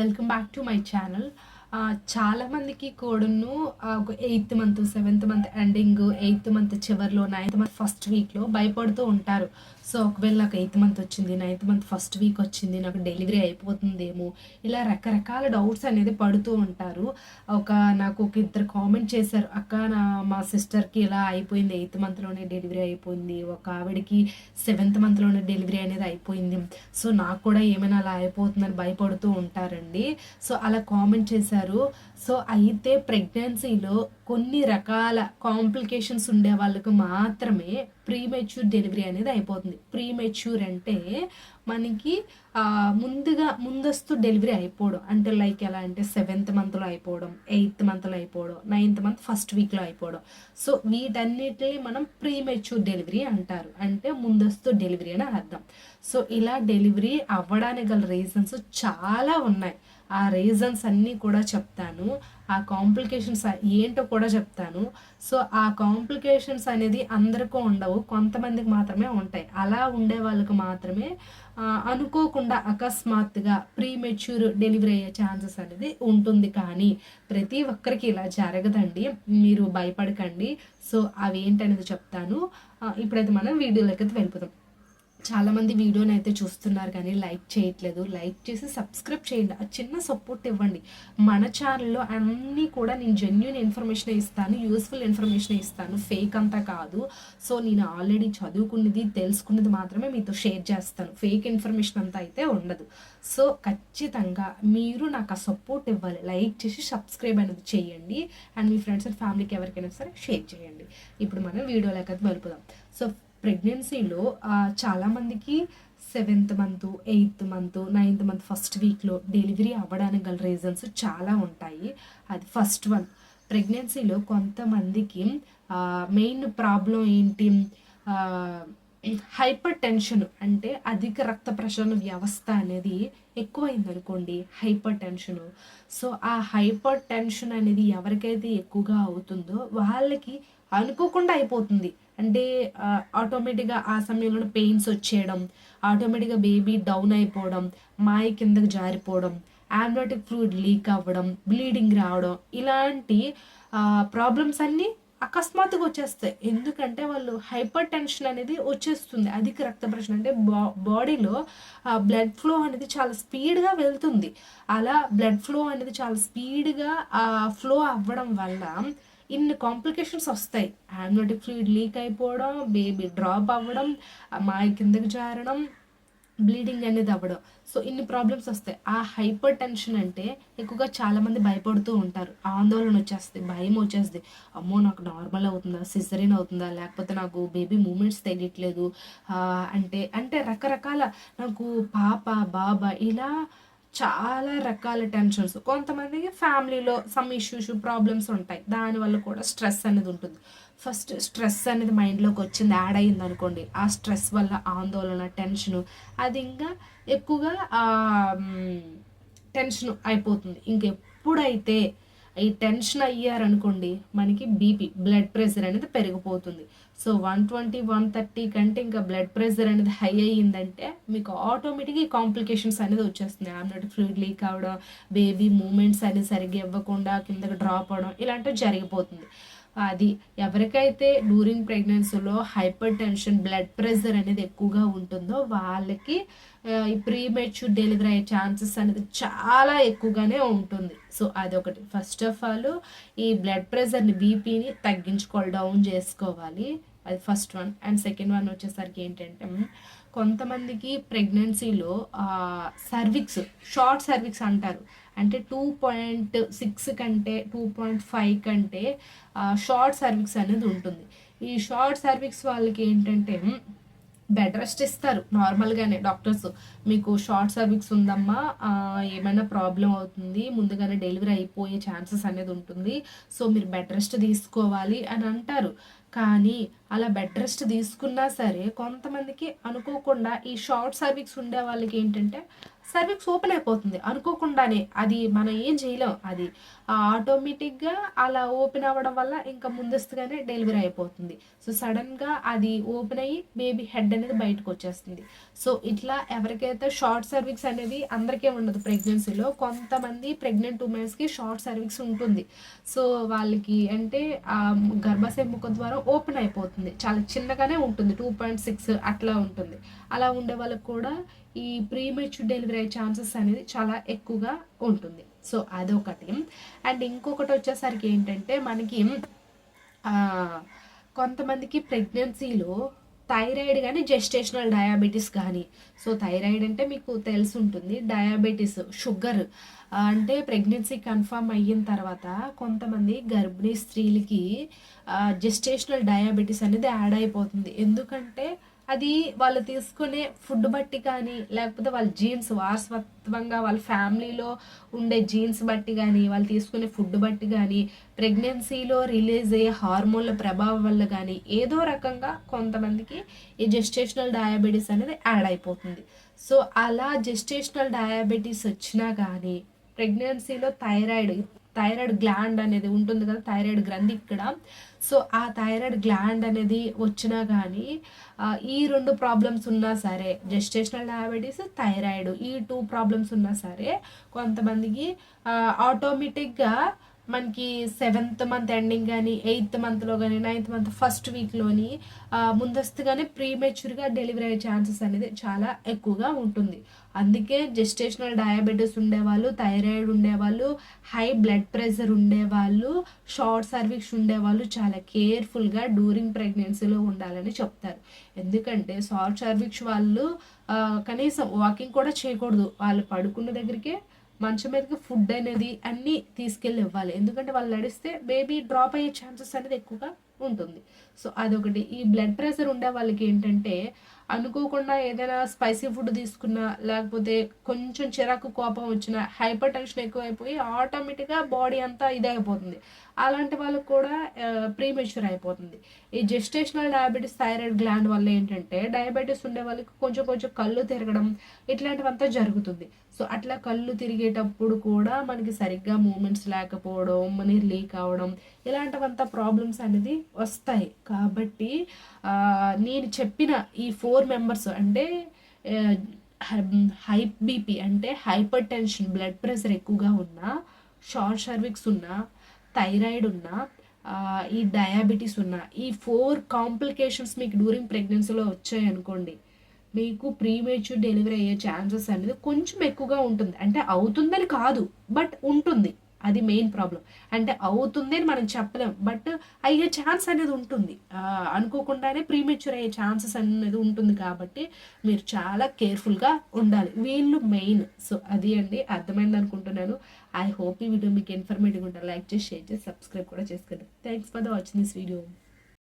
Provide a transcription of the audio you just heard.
Welcome back to my channel. చాలామందికి కూడాను ఒక 8th month, 7th month ending, 8th month చివరిలో, 9th మంత్ ఫస్ట్ వీక్లో భయపడుతూ ఉంటారు. సో ఒకవేళ నాకు 8th మంత్ వచ్చింది, 9th మంత్ ఫస్ట్ వీక్ వచ్చింది, నాకు డెలివరీ అయిపోతుందేమో, ఇలా రకరకాల డౌట్స్ అనేది పడుతూ ఉంటారు. నాకు ఒక ఇద్దరు కామెంట్ చేశారు, అక్క మా సిస్టర్కి ఇలా అయిపోయింది, 8th మంత్లోనే డెలివరీ అయిపోయింది, ఒక ఆవిడకి 7th మంత్లోనే డెలివరీ అనేది అయిపోయింది, సో నాకు కూడా ఏమైనా అలా అయిపోతుందని భయపడుతూ ఉంటారండి. సో అలా కామెంట్ చేశారు. సో అయితే ప్రెగ్నెన్సీలో కొన్ని రకాల కాంప్లికేషన్స్ ఉండే వాళ్ళకు మాత్రమే ప్రీమెచ్యూర్ డెలివరీ అనేది అయిపోతుంది. ప్రీమెచ్యూర్ అంటే మనకి ముందస్తు డెలివరీ అయిపోవడం, అంటే లైక్ ఎలా అంటే 7th మంత్లో అయిపోవడం, 8th మంత్లో అయిపోవడం, 9th మంత్ ఫస్ట్ వీక్లో అయిపోవడం. సో వీటన్నిటిని మనం ప్రీమెచ్యూర్ డెలివరీ అంటారు, అంటే ముందస్తు డెలివరీ అని అర్థం. సో ఇలా డెలివరీ అవ్వడానికి గల రీజన్స్ చాలా ఉన్నాయి. ఆ రీజన్స్ అన్నీ కూడా చెప్తాను, ఆ కాంప్లికేషన్స్ ఏంటో కూడా చెప్తాను. సో ఆ కాంప్లికేషన్స్ అనేది అందరికీ ఉండవు, కొంతమందికి మాత్రమే ఉంటాయి. అలా ఉండే వాళ్ళకి మాత్రమే అనుకోకుండా అకస్మాత్తుగా ప్రీమెచ్యూర్ డెలివరీ అయ్యే ఛాన్సెస్ అనేది ఉంటుంది. కానీ ప్రతి ఒక్కరికి ఇలా జరగదండి, మీరు భయపడకండి. సో అవి ఏంటనేది చెప్తాను. ఇప్పుడైతే మనం వీడియోలోకి అయితే వెళ్ళిపోతాం. చాలామంది వీడియోని అయితే చూస్తున్నారు కానీ లైక్ చేయట్లేదు. లైక్ చేసి సబ్స్క్రైబ్ చేయండి, ఆ చిన్న సపోర్ట్ ఇవ్వండి. మన ఛానల్లో అన్నీ కూడా నేను జెన్యూన్ ఇన్ఫర్మేషన్ ఇస్తాను, యూస్ఫుల్ ఇన్ఫర్మేషన్ ఇస్తాను, ఫేక్ అంతా కాదు. సో నేను ఆల్రెడీ చదువుకున్నది, తెలుసుకున్నది మాత్రమే మీతో షేర్ చేస్తాను, ఫేక్ ఇన్ఫర్మేషన్ అంతా అయితే ఉండదు. సో ఖచ్చితంగా మీరు నాకు ఆ సపోర్ట్ ఇవ్వాలి, లైక్ చేసి సబ్స్క్రైబ్ అనేది చేయండి, అండ్ మీ ఫ్రెండ్స్ అండ్ ఫ్యామిలీకి ఎవరికైనా సరే షేర్ చేయండి. ఇప్పుడు మనం వీడియోలోకి అయితే వెళ్ళిపోదాం. సో ప్రెగ్నెన్సీలో చాలామందికి 7th month, 8th month, 9th month first వీక్లో డెలివరీ అవ్వడానికి గల రీజన్స్ చాలా ఉంటాయి. అది ఫస్ట్ వన్. ప్రెగ్నెన్సీలో కొంతమందికి మెయిన్ ప్రాబ్లం ఏంటి, హైపర్ టెన్షన్, అంటే అధిక రక్త ప్రసరణ వ్యవస్థ అనేది ఎక్కువైందనుకోండి, హైపర్ టెన్షన్. సో ఆ హైపర్ టెన్షన్ అనేది ఎవరికైతే ఎక్కువగా అవుతుందో వాళ్ళకి అనుకోకుండా అయిపోతుంది. అంటే ఆటోమేటిక్గా ఆ సమయంలో పెయిన్స్ వచ్చేయడం, ఆటోమేటిక్గా బేబీ డౌన్ అయిపోవడం, మాయ కిందకు జారిపోవడం, యాంబ్రియాటిక్ ఫ్లూయిడ్ లీక్ అవ్వడం, బ్లీడింగ్ రావడం, ఇలాంటి ప్రాబ్లమ్స్ అన్నీ అకస్మాత్తుగా వచ్చేస్తాయి. ఎందుకంటే వాళ్ళు హైపర్ టెన్షన్ అనేది వచ్చేస్తుంది, అధిక రక్త ప్రసరణ, అంటే బాడీలో బ్లడ్ ఫ్లో అనేది చాలా స్పీడ్గా వెళ్తుంది. అలా బ్లడ్ ఫ్లో అనేది చాలా స్పీడ్గా ఫ్లో అవ్వడం వల్ల ఇన్ని కాంప్లికేషన్స్ వస్తాయి. యాంబ్రియాటిక్ ఫ్లూయిడ్ లీక్ అయిపోవడం, బేబీ డ్రాప్ అవ్వడం, మాయ కిందకి జారడం, బ్లీడింగ్ అనేది అవ్వడం. సో ఇన్ని ప్రాబ్లమ్స్ వస్తాయి. ఆ హైపర్ టెన్షన్ అంటే ఎక్కువగా చాలామంది భయపడుతూ ఉంటారు, ఆందోళన వచ్చేస్తుంది, భయం వచ్చేస్తుంది. అమ్మో నాకు నార్మల్ అవుతుందా, సిజరీన్ అవుతుందా, లేకపోతే నాకు బేబీ మూమెంట్స్ తెలియట్లేదు, అంటే అంటే రకరకాల, నాకు పాప బాబా, ఇలా చాలా రకాల టెన్షన్స్. కొంతమందికి ఫ్యామిలీలో సమ్ ఇష్యూస్, ప్రాబ్లమ్స్ ఉంటాయి, దానివల్ల కూడా స్ట్రెస్ అనేది ఉంటుంది. ఫస్ట్ స్ట్రెస్ అనేది మైండ్లోకి వచ్చింది, యాడ్ అయ్యింది అనుకోండి, ఆ స్ట్రెస్ వల్ల ఆందోళన, టెన్షను, అది ఇంకా ఎక్కువగా టెన్షన్ అయిపోతుంది. ఇంకెప్పుడైతే ఈ టెన్షన్ అయ్యారనుకోండి, మనకి బీపీ, బ్లడ్ ప్రెషర్ అనేది పెరిగిపోతుంది. సో 120, 130 కంటే ఇంకా బ్లడ్ ప్రెషర్ అనేది హై అయ్యిందంటే మీకు ఆటోమేటిక్గా ఈ కాంప్లికేషన్స్ అనేది వచ్చేస్తుంది. యాంబ్రియాటిక్ ఫ్లూయిడ్ లీక్ అవ్వడం, బేబీ మూమెంట్స్ అనేది సరిగ్గా ఇవ్వకుండా కిందకి డ్రాప్ అవ్వడం, ఇలాంటివి జరిగిపోతుంది. అది ఎవరికైతే డ్యూరింగ్ ప్రెగ్నెన్సీలో హైపర్ టెన్షన్, బ్లడ్ ప్రెషర్ అనేది ఎక్కువగా ఉంటుందో వాళ్ళకి ఈ ప్రీమెచ్యూర్ డెలివరీ అయ్యే ఛాన్సెస్ అనేది చాలా ఎక్కువగానే ఉంటుంది. సో అదొకటి. ఫస్ట్ ఆఫ్ ఆల్ ఈ బ్లడ్ ప్రెషర్ని, బీపీని తగ్గించుకోవాలి, డౌన్ చేసుకోవాలి, అది first one. And second one వచ్చేసరికి ఏంటంటే, కొంతమందికి ప్రెగ్నెన్సీలో సర్విక్స్, షార్ట్ సర్విక్స్ అంటారు, అంటే 2.6 కంటే 2.5 కంటే షార్ట్ సర్విక్స్ అనేది ఉంటుంది. ఈ షార్ట్ సర్విక్స్ వాళ్ళకి ఏంటంటే బెడ్ రెస్ట్ ఇస్తారు నార్మల్గానే డాక్టర్స్. మీకు షార్ట్ సర్విక్స్ ఉందమ్మా, ఏమైనా ప్రాబ్లం అవుతుంది, ముందుగానే డెలివరీ అయిపోయే ఛాన్సెస్ అనేది ఉంటుంది, సో మీరు బెడ్ రెస్ట్ తీసుకోవాలి అని అంటారు. కానీ అలా బెడ్ రెస్ట్ తీసుకున్నా సరే కొంతమందికి అనుకోకుండా ఈ షార్ట్ సర్వీక్స్ ఉండే వాళ్ళకి ఏంటంటే సర్వీక్స్ ఓపెన్ అయిపోతుంది అనుకోకుండానే. అది మనం ఏం చేయలేం, అది ఆటోమేటిక్గా అలా ఓపెన్ అవ్వడం వల్ల ఇంకా ముందస్తుగానే డెలివరీ అయిపోతుంది. సో సడన్గా అది ఓపెన్ అయ్యి బేబీ హెడ్ అనేది బయటకు వచ్చేస్తుంది. సో ఇట్లా ఎవరికైతే షార్ట్ సర్వీక్స్ అనేది అందరికీ ఉండదు ప్రెగ్నెన్సీలో, కొంతమంది ప్రెగ్నెంట్ ఉమెన్స్కి షార్ట్ సర్వీక్స్ ఉంటుంది. సో వాళ్ళకి అంటే గర్భాశయ ముఖ ద్వారా ఓపెన్ అయిపోతుంది, చాలా చిన్నగానే ఉంటుంది, 2.6 అట్లా ఉంటుంది. అలా ఉండే వాళ్ళకి కూడా ఈ ప్రీమెచ్యూర్ డెలివరీ అయ్యే ఛాన్సెస్ అనేది చాలా ఎక్కువగా ఉంటుంది. సో అదొకటి. అండ్ ఇంకొకటి వచ్చేసరికి ఏంటంటే మనకి కొంతమందికి ప్రెగ్నెన్సీలో థైరాయిడ్ కానీ జెస్టేషనల్ డయాబెటీస్ కానీ. సో థైరాయిడ్ అంటే మీకు తెలిసి ఉంటుంది, డయాబెటీస్ షుగర్ అంటే ప్రెగ్నెన్సీ కన్ఫర్మ్ అయిన తర్వాత కొంతమంది గర్భిణీ స్త్రీలకి జెస్టేషనల్ డయాబెటీస్ అనేది యాడ్ అయిపోతుంది. ఎందుకంటే అది వాళ్ళు తీసుకునే ఫుడ్ బట్టి కానీ లేకపోతే వాళ్ళ జీన్స్ వారసత్వంగా వాళ్ళ ఫ్యామిలీలో ఉండే జీన్స్ బట్టి కానీ వాళ్ళు తీసుకునే ఫుడ్ బట్టి కానీ ప్రెగ్నెన్సీలో రిలీజ్ అయ్యే హార్మోన్ల ప్రభావం వల్ల కానీ ఏదో రకంగా కొంతమందికి ఈ జెస్టేషనల్ డయాబెటీస్ అనేది యాడ్ అయిపోతుంది. సో అలా జెస్టేషనల్ డయాబెటీస్ వచ్చినా కానీ ప్రెగ్నెన్సీలో థైరాయిడ్ గ్లాండ్ అనేది ఉంటుంది కదా, థైరాయిడ్ గ్రంథి ఇక్కడ. సో ఆ థైరాయిడ్ గ్లాండ్ అనేది వచ్చినా కానీ ఈ 2 ప్రాబ్లమ్స్ ఉన్నా సరే, జెస్టేషనల్ డయాబెటీస్, థైరాయిడ్, ఈ 2 ప్రాబ్లమ్స్ ఉన్నా సరే కొంతమందికి ఆటోమేటిక్గా మనకి 7th మంత్ ఎండింగ్ కానీ 8th మంత్లో కానీ 9th మంత్ ఫస్ట్ వీక్లోని ముందస్తుగానే ప్రీమెచ్యూర్గా డెలివరీ అయ్యే ఛాన్సెస్ అనేది చాలా ఎక్కువగా ఉంటుంది. అందుకే జెస్టేషనల్ డయాబెటీస్ ఉండేవాళ్ళు, థైరాయిడ్ ఉండేవాళ్ళు, హై బ్లడ్ ప్రెషర్ ఉండేవాళ్ళు, షార్ట్ సర్వీక్స్ ఉండేవాళ్ళు చాలా కేర్ఫుల్గా డ్యూరింగ్ ప్రెగ్నెన్సీలో ఉండాలని చెప్తారు. ఎందుకంటే షార్ట్ సర్వీక్స్ వాళ్ళు కనీసం వాకింగ్ కూడా చేయకూడదు, వాళ్ళు పడుకున్న దగ్గరికే మంచం మీదకి ఫుడ్ అనేది అన్నీ తీసుకెళ్ళి ఇవ్వాలి. ఎందుకంటే వాళ్ళు నడిస్తే బేబీ డ్రాప్ అయ్యే ఛాన్సెస్ అనేది ఎక్కువగా ఉంటుంది. సో అదొకటి. ఈ బ్లడ్ ప్రెషర్ ఉండే వాళ్ళకి ఏంటంటే అనుకోకుండా ఏదైనా స్పైసీ ఫుడ్ తీసుకున్నా లేకపోతే కొంచెం చిరాకు కోపం వచ్చినా హైపర్ టెన్షన్ ఎక్కువైపోయి ఆటోమేటిక్గా బాడీ అంతా ఇదైపోతుంది. అలాంటి వాళ్ళకు కూడా ప్రీమెచ్యూర్ అయిపోతుంది. ఈ జెస్టేషనల్ డయాబెటీస్ థైరాయిడ్ గ్లాండ్ వల్ల ఏంటంటే డయాబెటీస్ ఉండే వాళ్ళకి కొంచెం కొంచెం కళ్ళు తిరగడం ఇట్లాంటివంతా జరుగుతుంది. సో అట్లా కళ్ళు తిరిగేటప్పుడు కూడా మనకి సరిగ్గా మూమెంట్స్ లేకపోవడం, మనకి లీక్ అవ్వడం, ఇలాంటివంతా ప్రాబ్లమ్స్ అనేది వస్తాయి. కాబట్టి నేను చెప్పిన ఈ 4 మెంబర్స్ అంటే హై బీపీ అంటే హైపర్ టెన్షన్, బ్లడ్ ప్రెషర్ ఎక్కువగా ఉన్నా, షార్ట్ సర్వీక్స్ ఉన్నా, థైరాయిడ్ ఉన్నా, ఈ డయాబెటీస్ ఉన్నా, ఈ 4 కాంప్లికేషన్స్ మీకు డ్యూరింగ్ ప్రెగ్నెన్సీలో వచ్చాయనుకోండి, మీకు ప్రీమెచ్యూర్ డెలివరీ అయ్యే ఛాన్సెస్ అనేది కొంచెం ఎక్కువగా ఉంటుంది. అంటే అవుతుందని కాదు, బట్ ఉంటుంది. అది మెయిన్ ప్రాబ్లం. అంటే అవుతుంది అని మనం చెప్పలేం, బట్ అయ్యే ఛాన్స్ అనేది ఉంటుంది. అనుకోకుండానే ప్రీమెచ్యూర్ అయ్యే ఛాన్సెస్ అనేది ఉంటుంది. కాబట్టి మీరు చాలా కేర్ఫుల్గా ఉండాలి, వీళ్ళు మెయిన్. సో అది అండి, అర్థమైంది అనుకుంటున్నాను. ఐ హోప్ ఈ వీడియో మీకు ఇన్ఫర్మేటివ్ ఉంటుంది. లైక్ చేసి, షేర్ చేసి, సబ్స్క్రైబ్ కూడా చేసుకోండి. Thanks for the watching this video.